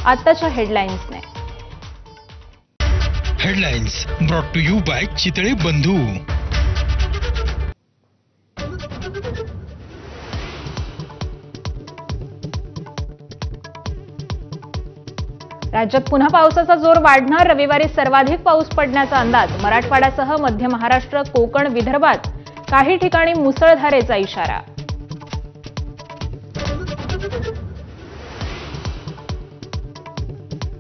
आत्ताच्या हेडलाईन्सने। Headlines brought to you by Chitale Bandhu. राज्यात पुन्हा पावसाचा जोर वाढणार। रविवारी सर्वाधिक पाऊस पडण्याचा अंदाज। मराठवाड्यासह मध्य महाराष्ट्र, कोकण, विदर्भात काही ठिकाणी मुसळधारेचा इशारा।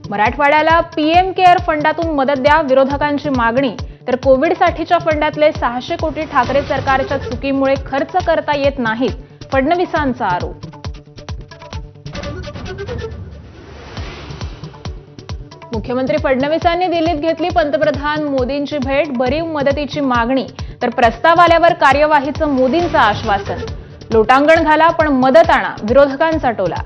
मराठवाड्याला पीएम केअर फंडातून मदत द्या, विरोधकांची मागणी। तर कोविडसाठीच्या फंडातले 600 कोटी ठाकरे सरकारच्या चुकीमुळे खर्च करता येत नाहीत, फडणवीसांचा आरोप। मुख्यमंत्री फडणवीसांनी दिल्लीत घेतली पंतप्रधान मोदींची भेट। भरीव मदतीची मागणी, तर प्रस्ताव आल्यावर कार्यवाहीचं मोदींचं आश्वासन। लोटांगण घाला पण मदत आणा, विरोधकांचा टोला।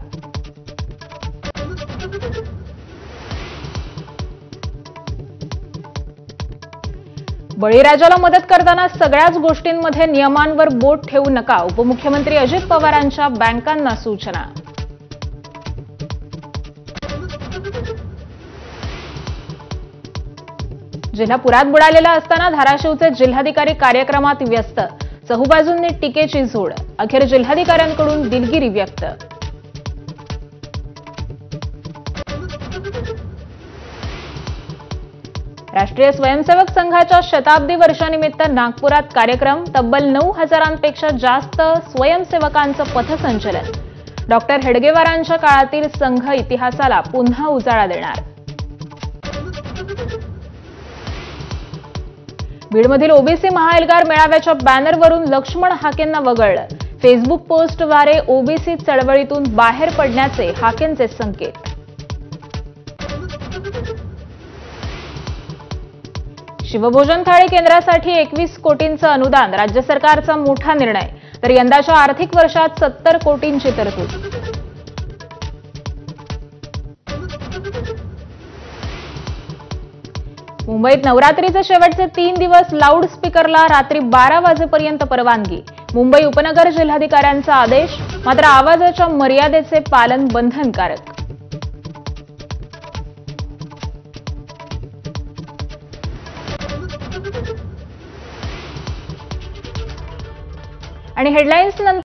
बळीराजाला मदत करताना सगळ्याच गोष्टींमध्ये नियमांवर बोट ठेवू नका, उपमुख्यमंत्री अजित पवारांच्या बँकांना सूचना। जिल्हा पुरात बुडालेला असताना धाराशिवचे जिल्हाधिकारी कार्यक्रमात व्यस्त। चहूबाजूंनी टीकेची झोड। अखेर जिल्हाधिकाऱ्यांकडून दिलगिरी व्यक्त। राष्ट्रीय स्वयंसेवक संघाच्या शताब्दी वर्षानिमित्त नागपुरात कार्यक्रम। तब्बल 9,000पेक्षा जास्त स्वयंसेवकांचं पथसंचलन। डॉक्टर हेडगेवारांच्या काळातील संघ इतिहासाला पुन्हा उजाळा देणार। बीडमधील ओबीसी महाएल्गार मेळाव्याच्या बॅनरवरून लक्ष्मण हाकेंना वगळलं। फेसबुक पोस्टद्वारे ओबीसी चळवळीतून बाहेर पडण्याचे हाकेंचे संकेत। शिवभोजन थाळी केंद्रासाठी 21 कोटींचं अनुदान। राज्य सरकारचा मोठा निर्णय। तर यंदाच्या आर्थिक वर्षात 70 कोटींची तरतूद। मुंबईत नवरात्रीचे शेवटचे 3 दिवस लाऊडस्पीकरला रात्री 12 वाजेपर्यंत परवानगी। मुंबई उपनगर जिल्हाधिकाऱ्यांचा आदेश। मात्र आवाजाच्या मर्यादेचे पालन बंधनकारक। आणि हेडलाईन्स नंतर